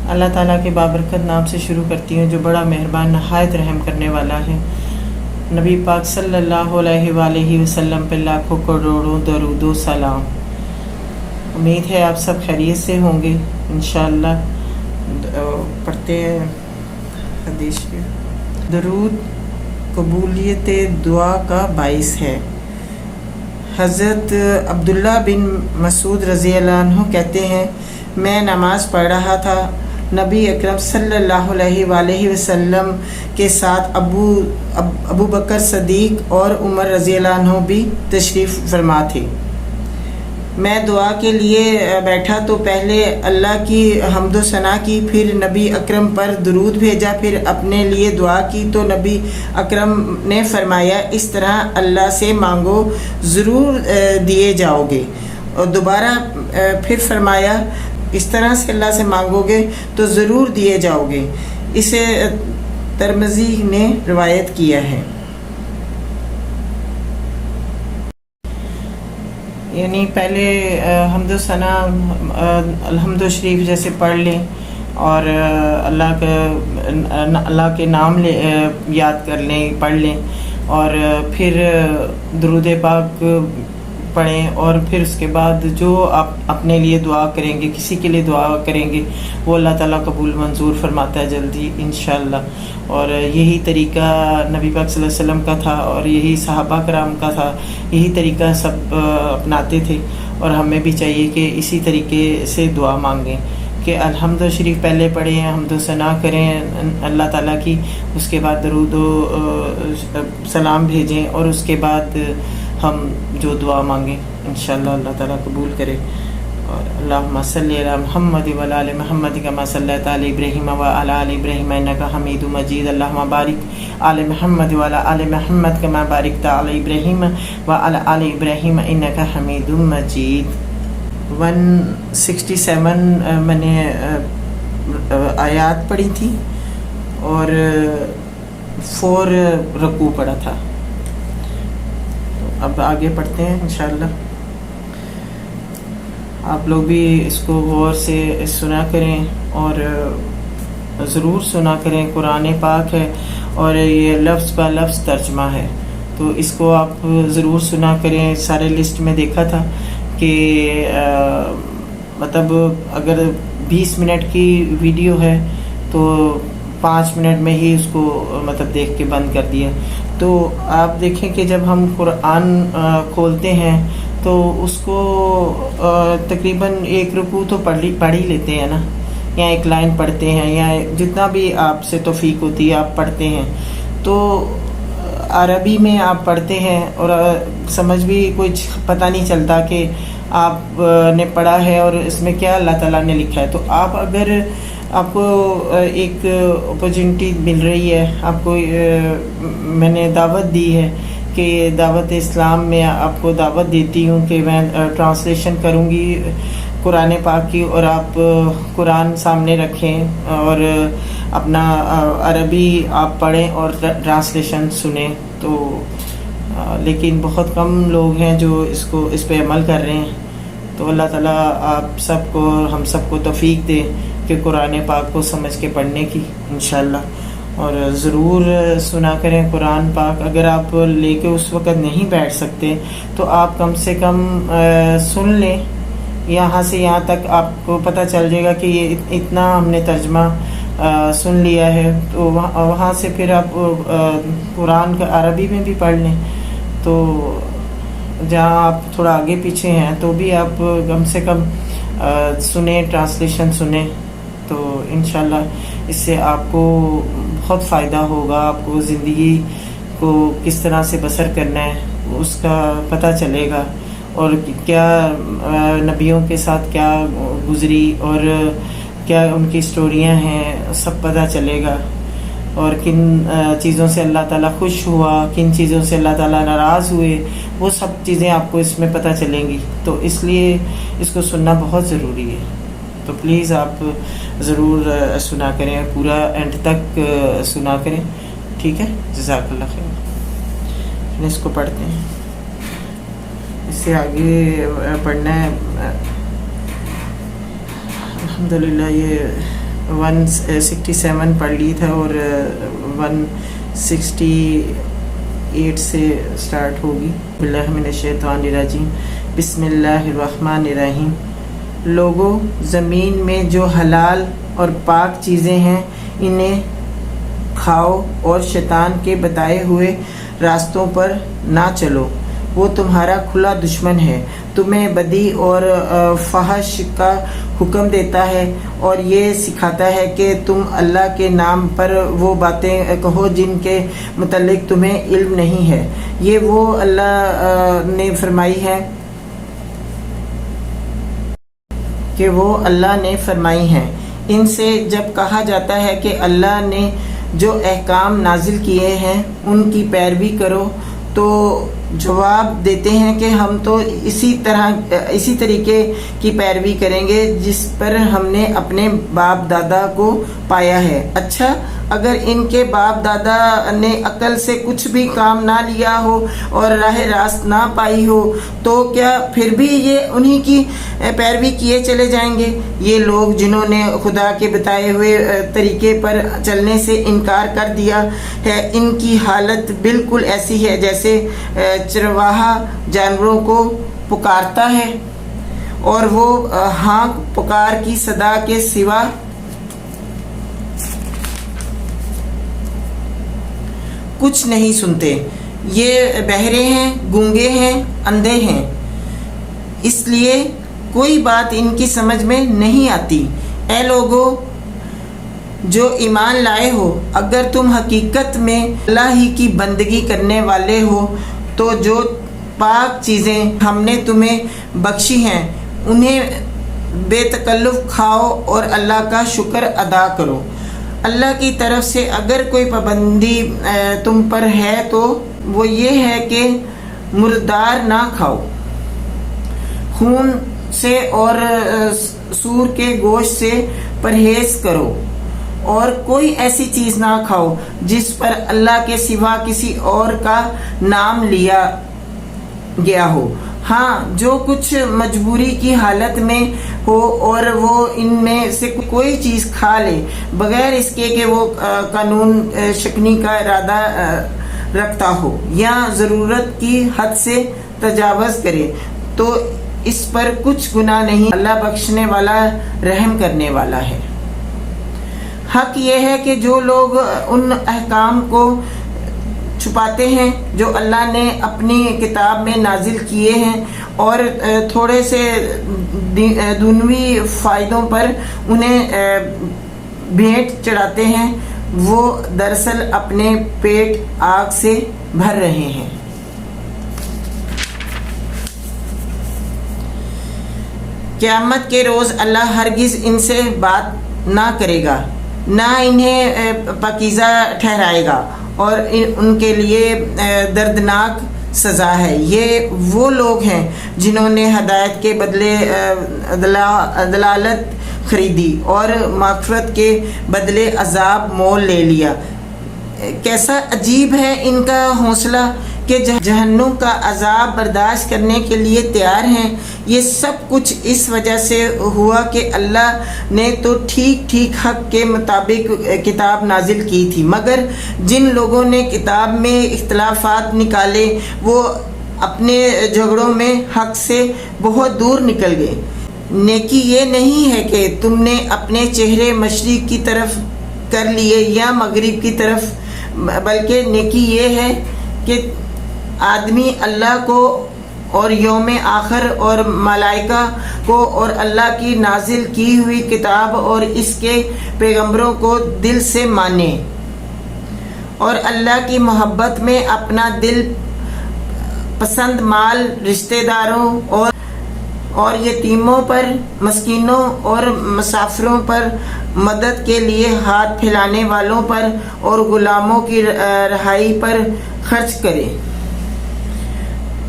اللہ تعالیٰ کے بابرکت نام سے شروع کرتی ہوں جو بڑا مہربان نہایت رحم کرنے والا ہے۔ نبی پاک صلی اللہ علیہ وآلہ وسلم پہ لاکھوں کروڑوں درود و سلام۔ امید ہے آپ سب خیریت سے ہوں گے انشاءاللہ۔ پڑھتے ہیں حدیث کی۔ درود قبولیت دعا کا باعث ہے۔ حضرت عبداللہ بن مسعود رضی اللہ عنہ کہتے ہیں، میں نماز پڑھ رہا تھا، نبی اکرم صلی اللہ علیہ وآلہ وسلم کے ساتھ ابو بکر صدیق اور عمر رضی اللہ عنہ بھی تشریف فرما تھے۔ میں دعا کے لیے بیٹھا تو پہلے اللہ کی حمد و ثنا کی، پھر نبی اکرم پر درود بھیجا، پھر اپنے لیے دعا کی تو نبی اکرم نے فرمایا، اس طرح اللہ سے مانگو ضرور دیے جاؤ گے، اور دوبارہ پھر فرمایا، اس طرح سے اللہ سے مانگو گے تو ضرور دیے جاؤ گے۔ اسے ترمذی نے روایت کیا ہے۔ یعنی پہلے حمد و ثنا الحمد شریف جیسے پڑھ لیں اور اللہ کے نام یاد کر لیں، پڑھ لیں، اور پھر درود پاک پڑھیں، اور پھر اس کے بعد جو آپ اپنے لیے دعا کریں گے، کسی کے لیے دعا کریں گے، وہ اللہ تعالیٰ قبول منظور فرماتا ہے جلدی انشاءاللہ۔ اور یہی طریقہ نبی پاک صلی اللہ علیہ وسلم کا تھا، اور یہی صحابہ کرام کا تھا، یہی طریقہ سب اپناتے تھے، اور ہمیں بھی چاہیے کہ اسی طریقے سے دعا مانگیں کہ الحمد شریف پہلے پڑھیں، حمد و ثنا کریں اللہ تعالیٰ کی، اس کے بعد درود و سلام بھیجیں، اور اس کے بعد ہم جو دعا مانگیں انشاءاللہ اللہ تعالیٰ قبول کرے۔ اور اللہم صلی علی محمد و علی آل محمد کما صلیت علی ابراہیم و علی آل ابراہیم انک حمید مجید، اللہم بارک علی محمد و علی آل محمد کما بارکت علی ابراہیم و علی آل ابراہیم انک حمید مجید۔ 167 میں نے آیات پڑھی تھی اور 4 رکوع پڑھا تھا۔ اب آگے پڑھتے ہیں انشاءاللہ۔ آپ لوگ بھی اس کو غور سے سنا کریں اور ضرور سنا کریں، قرآن پاک ہے اور یہ لفظ بہ لفظ ترجمہ ہے، تو اس کو آپ ضرور سنا کریں۔ سارے لسٹ میں دیکھا تھا کہ مطلب اگر 20 منٹ کی ویڈیو ہے تو 5 منٹ میں ہی اس کو مطلب دیکھ کے بند کر دیا۔ تو آپ دیکھیں کہ جب ہم قرآن کھولتے ہیں تو اس کو تقریباً 1 رکوع تو پڑھ ہی لیتے ہیں نا، یا 1 لائن پڑھتے ہیں، یا جتنا بھی آپ سے توفیق ہوتی ہے آپ پڑھتے ہیں۔ تو عربی میں آپ پڑھتے ہیں اور سمجھ بھی کچھ پتہ نہیں چلتا کہ آپ نے پڑھا ہے اور اس میں کیا اللہ تعالیٰ نے لکھا ہے۔ تو اگر آپ کو ایک اپرچونٹی مل رہی ہے، آپ کو میں نے دعوت دی ہے کہ دعوت اسلام میں آپ کو دعوت دیتی ہوں کہ میں ٹرانسلیشن کروں گی قرآن پاک کی، اور آپ قرآن سامنے رکھیں اور اپنا عربی آپ پڑھیں اور ٹرانسلیشن سنیں۔ تو لیکن بہت کم لوگ ہیں جو اس پہ عمل کر رہے ہیں۔ تو اللہ تعالیٰ آپ سب کو، ہم سب کو توفیق دے کہ قرآن پاک کو سمجھ کے پڑھنے کی انشاءاللہ، اور ضرور سنا کریں قرآن پاک۔ اگر آپ لے کے اس وقت نہیں بیٹھ سکتے تو آپ کم سے کم سن لیں، یہاں سے یہاں تک آپ کو پتہ چل جائے گا کہ یہ اتنا ہم نے ترجمہ سن لیا ہے، تو وہاں سے پھر آپ قرآن کا عربی میں بھی پڑھ لیں۔ تو جہاں آپ تھوڑا آگے پیچھے ہیں تو بھی آپ کم سے کم سنیں، ٹرانسلیشن سنیں، تو انشاءاللہ اس سے آپ کو بہت فائدہ ہوگا۔ آپ کو زندگی کو کس طرح سے بسر کرنا ہے اس کا پتہ چلے گا، اور کیا نبیوں کے ساتھ کیا گزری اور کیا ان کی سٹوریاں ہیں سب پتہ چلے گا، اور کن چیزوں سے اللہ تعالیٰ خوش ہوا، کن چیزوں سے اللہ تعالیٰ ناراض ہوئے، وہ سب چیزیں آپ کو اس میں پتہ چلیں گی۔ تو اس لیے اس کو سننا بہت ضروری ہے۔ تو پلیز آپ ضرور سنا کریں، پورا اینڈ تک سنا کریں، ٹھیک ہے؟ جزاک اللہ خیر۔ اس کو پڑھتے ہیں، اس سے آگے پڑھنا ہے۔ الحمدللہ یہ 167 پڑھ لی تھا اور 168 سے سٹارٹ ہوگی. باللہ من الشیطان الرجیم. بسم اللہ الرحمن الرحیم. لوگوں، زمین میں جو حلال اور پاک چیزیں ہیں انہیں کھاؤ اور شیطان کے بتائے ہوئے راستوں پر نہ چلو، وہ تمہارا کھلا دشمن ہے. تمہیں بدی اور فحش کا حکم دیتا ہے اور یہ سکھاتا ہے کہ تم اللہ کے نام پر وہ باتیں کہو جن کے متعلق تمہیں علم نہیں ہے. یہ وہ اللہ نے فرمائی ہیں ان سے جب کہا جاتا ہے کہ اللہ نے جو احکام نازل کیے ہیں ان کی پیروی کرو تو جواب دیتے ہیں کہ ہم تو اسی طریقے کی پیروی کریں گے جس پر ہم نے اپنے باپ دادا کو پایا ہے. اچھا، اگر ان کے باپ دادا نے عقل سے کچھ بھی کام نہ لیا ہو اور راہ راست نہ پائی ہو تو کیا پھر بھی یہ انہی کی پیروی کیے چلے جائیں گے؟ یہ لوگ جنہوں نے خدا کے بتائے ہوئے طریقے پر چلنے سے انکار کر دیا ہے، ان کی حالت بالکل ایسی ہے جیسے چرواہا جانوروں کو پکارتا ہے اور وہ ہانک پکار کی صدا کے سوا کچھ نہیں سنتے. یہ بہرے ہیں، گونگے ہیں، اندھے ہیں، اس لیے کوئی بات ان کی سمجھ میں نہیں آتی. اے لوگو جو ایمان لائے ہو، اگر تم حقیقت میں اللہ ہی کی بندگی کرنے والے ہو تو جو پاک چیزیں ہم نے تمہیں بخشی ہیں انہیں بے تکلف کھاؤ اور اللہ کا شکر ادا کرو. اللہ کی طرف سے اگر کوئی پابندی تم پر ہے تو وہ یہ ہے کہ مردار نہ کھاؤ، خون سے اور سور کے گوشت سے پرہیز کرو، اور کوئی ایسی چیز نہ کھاؤ جس پر اللہ کے سوا کسی اور کا نام لیا گیا ہو. ہاں، جو کچھ مجبوری کی حالت میں ہو اور وہ ان میں سے کوئی چیز کھا لے بغیر اس کے کہ وہ قانون شکنی کا ارادہ رکھتا ہو یا ضرورت کی حد سے تجاوز کرے تو اس پر کچھ گناہ نہیں. اللہ بخشنے والا، رحم کرنے والا ہے. حق یہ ہے کہ جو لوگ ان احکام کو چھپاتے ہیں جو اللہ نے اپنی کتاب میں نازل کیے ہیں اور تھوڑے سے دنیوی فائدوں پر انہیں بھیٹ چڑھاتے ہیں، وہ دراصل اپنے پیٹ آگ سے بھر رہے ہیں. قیامت کے روز اللہ ہرگز ان سے بات نہ کرے گا، نہ انہیں پاکیزہ ٹھہرائے گا اور ان کے لیے دردناک سزا ہے. یہ وہ لوگ ہیں جنہوں نے ہدایت کے بدلے دلالت خریدی اور مغفرت کے بدلے عذاب مول لے لیا. کیسا عجیب ہے ان کا حوصلہ کہ جہنم کا عذاب برداشت کرنے کے لیے تیار ہیں. یہ سب کچھ اس وجہ سے ہوا کہ اللہ نے تو ٹھیک حق کے مطابق کتاب نازل کی تھی، مگر جن لوگوں نے کتاب میں اختلافات نکالے وہ اپنے جھگڑوں میں حق سے بہت دور نکل گئے. نیکی یہ نہیں ہے کہ تم نے اپنے چہرے مشرق کی طرف کر لیے یا مغرب کی طرف، بلکہ نیکی یہ ہے کہ آدمی اللہ کو اور یوم آخر اور ملائکہ کو اور اللہ کی نازل کی ہوئی کتاب اور اس کے پیغمبروں کو دل سے مانے اور اللہ کی محبت میں اپنا دل پسند مال رشتہ داروں اور یتیموں پر، مسکینوں اور مسافروں پر، مدد کے لیے ہاتھ پھیلانے والوں پر اور غلاموں کی رہائی پر خرچ کرے،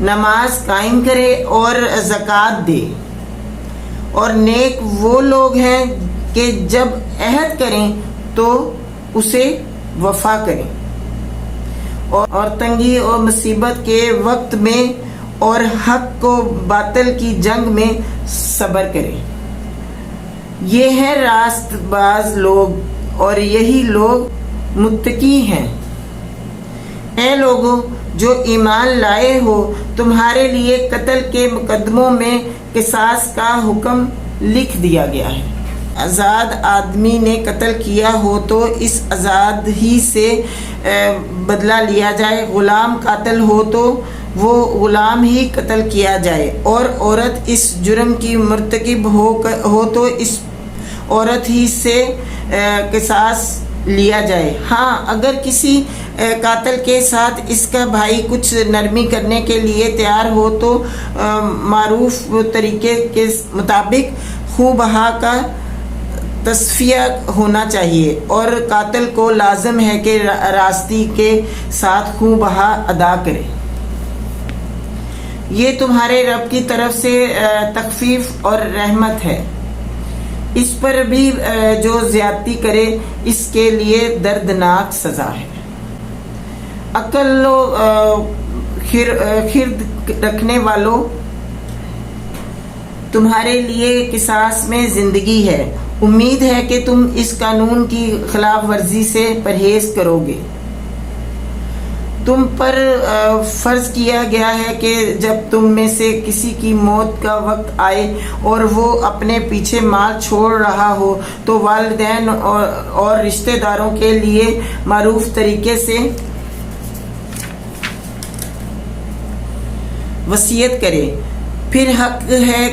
نماز قائم کرے اور زکوٰۃ دے. اور نیک وہ لوگ ہیں کہ جب عہد کریں تو اسے وفا کریں اور تنگی اور مصیبت کے وقت میں اور حق کو باطل کی جنگ میں صبر کریں. یہ ہیں راست باز لوگ اور یہی لوگ متقی ہیں۔ اے لوگوں جو ایمان لائے ہو، تمہارے لیے قتل کے مقدموں میں قصاص کا حکم لکھ دیا گیا ہے۔ آزاد آدمی نے قتل کیا ہو تو اس آزاد ہی سے بدلہ لیا جائے، غلام قاتل ہو تو وہ غلام ہی قتل کیا جائے، اور عورت اس جرم کی مرتکب ہو تو اس عورت ہی سے قصاص لیا جائے۔ ہاں اگر کسی قاتل کے ساتھ اس کا بھائی کچھ نرمی کرنے کے لیے تیار ہو تو معروف طریقے کے مطابق خوں بہا کا تصفیہ ہونا چاہیے، اور قاتل کو لازم ہے کہ راستی کے ساتھ خوں بہا ادا کرے۔ یہ تمہارے رب کی طرف سے تخفیف اور رحمت ہے۔ اس پر بھی جو زیادتی کرے اس کے لیے دردناک سزا ہے۔ عقل و خرد رکھنے والوں، تمہارے لیے قصاص میں زندگی ہے، امید ہے کہ تم اس قانون کی خلاف ورزی سے پرہیز کرو گے۔ تم پر فرض کیا گیا ہے کہ جب تم میں سے کسی کی موت کا وقت آئے اور وہ اپنے پیچھے مال چھوڑ رہا ہو تو والدین اور رشتہ داروں کے لیے معروف طریقے سے وصیت کرے۔ پھر حق ہے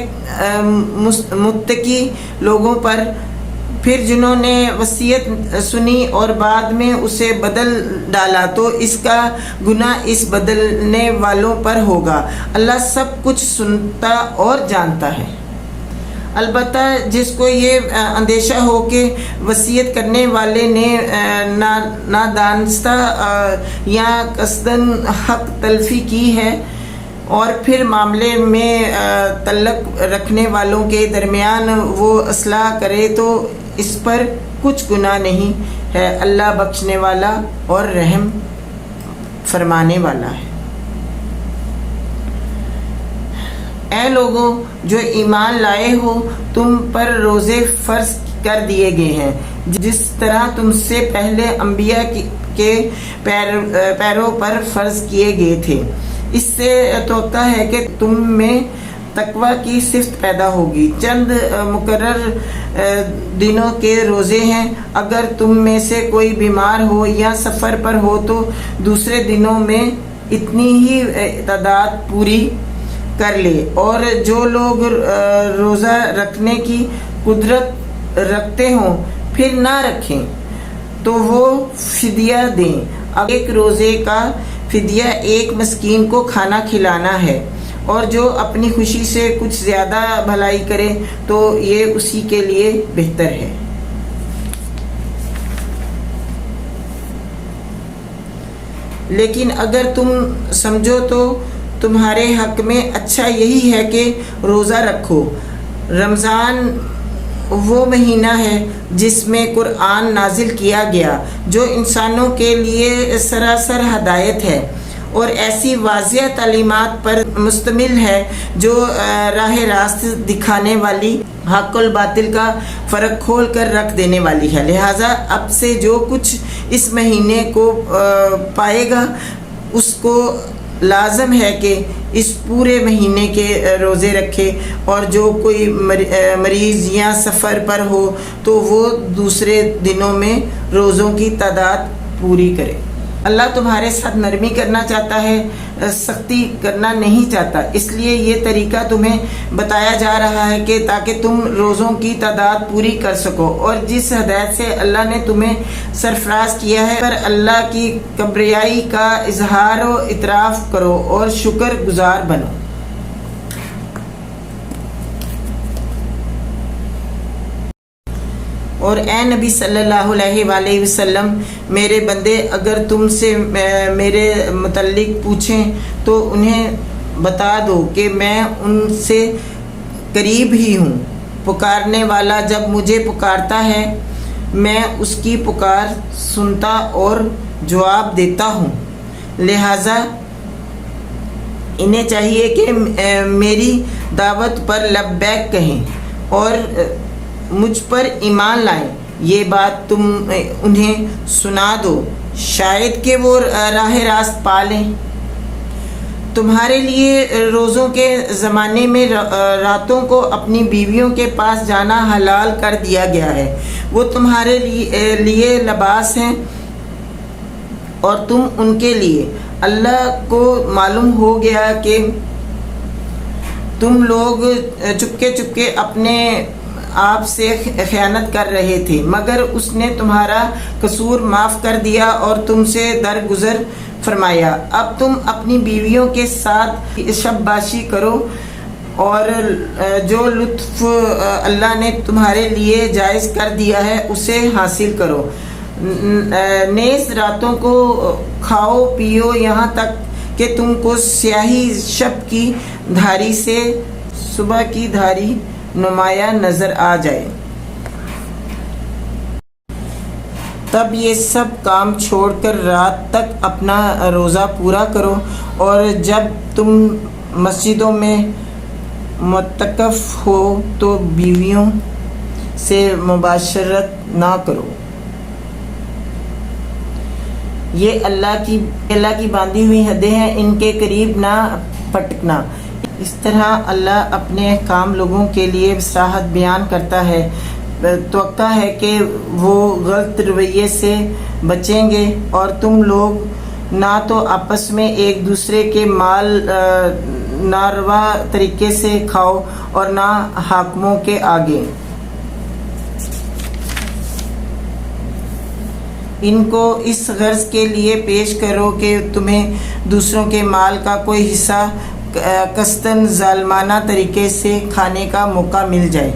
متقی لوگوں پر، پھر جنہوں نے وصیت سنی اور بعد میں اسے بدل ڈالا تو اس کا گناہ اس بدلنے والوں پر ہوگا۔ اللہ سب کچھ سنتا اور جانتا ہے۔ البتہ جس کو یہ اندیشہ ہو کہ وصیت کرنے والے نے نادانستہ یا قصداً حق تلفی کی ہے اور پھر معاملے میں تعلق رکھنے والوں کے درمیان وہ اصلاح کرے تو اس پر کچھ گناہ نہیں ہے، اللہ بخشنے والا اور رحم فرمانے والا ہے۔ اے لوگوں جو ایمان لائے ہو، تم پر روزے فرض کر دیے گئے ہیں جس طرح تم سے پہلے انبیاء کے پیروں پر فرض کیے گئے تھے۔ اس سے توقع ہے کہ تم میں تقوی کی صفت پیدا ہوگی۔ چند مقرر دنوں کے روزے ہیں، اگر تم میں سے کوئی بیمار ہو یا سفر پر ہو تو دوسرے دنوں میں اتنی ہی تعداد پوری کر لے، اور جو لوگ روزہ رکھنے کی قدرت رکھتے ہوں پھر نہ رکھیں تو وہ فدیہ دیں۔ ایک روزے کا فدیہ ایک مسکین کو کھانا کھلانا ہے، اور جو اپنی خوشی سے کچھ زیادہ بھلائی کرے تو یہ اسی کے لیے بہتر ہے۔ لیکن اگر تم سمجھو تو تمہارے حق میں اچھا یہی ہے کہ روزہ رکھو۔ رمضان وہ مہینہ ہے جس میں قرآن نازل کیا گیا، جو انسانوں کے لیے سراسر ہدایت ہے اور ایسی واضح تعلیمات پر مشتمل ہے جو راہ راست دکھانے والی، حق الباطل کا فرق کھول کر رکھ دینے والی ہے۔ لہٰذا اب سے جو کچھ اس مہینے کو پائے گا اس کو لازم ہے کہ اس پورے مہینے کے روزے رکھے، اور جو کوئی مریض یا سفر پر ہو تو وہ دوسرے دنوں میں روزوں کی تعداد پوری کرے۔ اللہ تمہارے ساتھ نرمی کرنا چاہتا ہے، سختی کرنا نہیں چاہتا، اس لیے یہ طریقہ تمہیں بتایا جا رہا ہے کہ تاکہ تم روزوں کی تعداد پوری کر سکو، اور جس ہدایت سے اللہ نے تمہیں سرفراز کیا ہے پر اللہ کی کبریائی کا اظہار و اعتراف کرو اور شکر گزار بنو۔ اور اے نبی صلی اللہ علیہ وآلہ وسلم، میرے بندے اگر تم سے میرے متعلق پوچھیں تو انہیں بتا دو کہ میں ان سے قریب ہی ہوں۔ پکارنے والا جب مجھے پکارتا ہے میں اس کی پکار سنتا اور جواب دیتا ہوں، لہٰذا انہیں چاہیے کہ میری دعوت پر لبیک کہیں اور مجھ پر ایمان لائیں، یہ بات تم انہیں سنا دو، شاید کہ وہ راہ راست پا لیں۔ تمہارے لیے روزوں کے زمانے میں راتوں کو اپنی بیویوں کے پاس جانا حلال کر دیا گیا ہے، وہ تمہارے لیے لباس ہیں اور تم ان کے لیے۔ اللہ کو معلوم ہو گیا کہ تم لوگ چپکے چپکے اپنے آپ سے خیانت کر رہے تھے، مگر اس نے تمہارا قصور معاف کر دیا اور تم سے درگزر فرمایا۔ اب تم اپنی بیویوں کے ساتھ شب باشی کرو اور جو لطف اللہ نے تمہارے لیے جائز کر دیا ہے اسے حاصل کرو۔ نیز راتوں کو کھاؤ پیو یہاں تک کہ تم کو سیاہی شب کی دھاری سے صبح کی دھاری نمایاں نظر آ جائے۔ تب یہ سب کام چھوڑ کر رات تک اپنا روزہ پورا کرو، اور جب تم مسجدوں میں معتکف ہو تو بیویوں سے مباشرت نہ کرو۔ یہ اللہ کی باندھی ہوئی حدیں ہیں، ان کے قریب نہ پھٹکنا۔ اس طرح اللہ اپنے احکام لوگوں کے لیے بصراحت بیان کرتا ہے۔ توقع ہے کہ وہ غلط رویے سے بچیں گے، اور تم لوگ نہ تو آپس میں ایک دوسرے کے مال ناروا طریقے سے کھاؤ اور نہ حاکموں کے آگے ان کو اس غرض کے لیے پیش کرو کہ تمہیں دوسروں کے مال کا کوئی حصہ قصداً ظالمانہ طریقے سے کھانے کا موقع مل جائے۔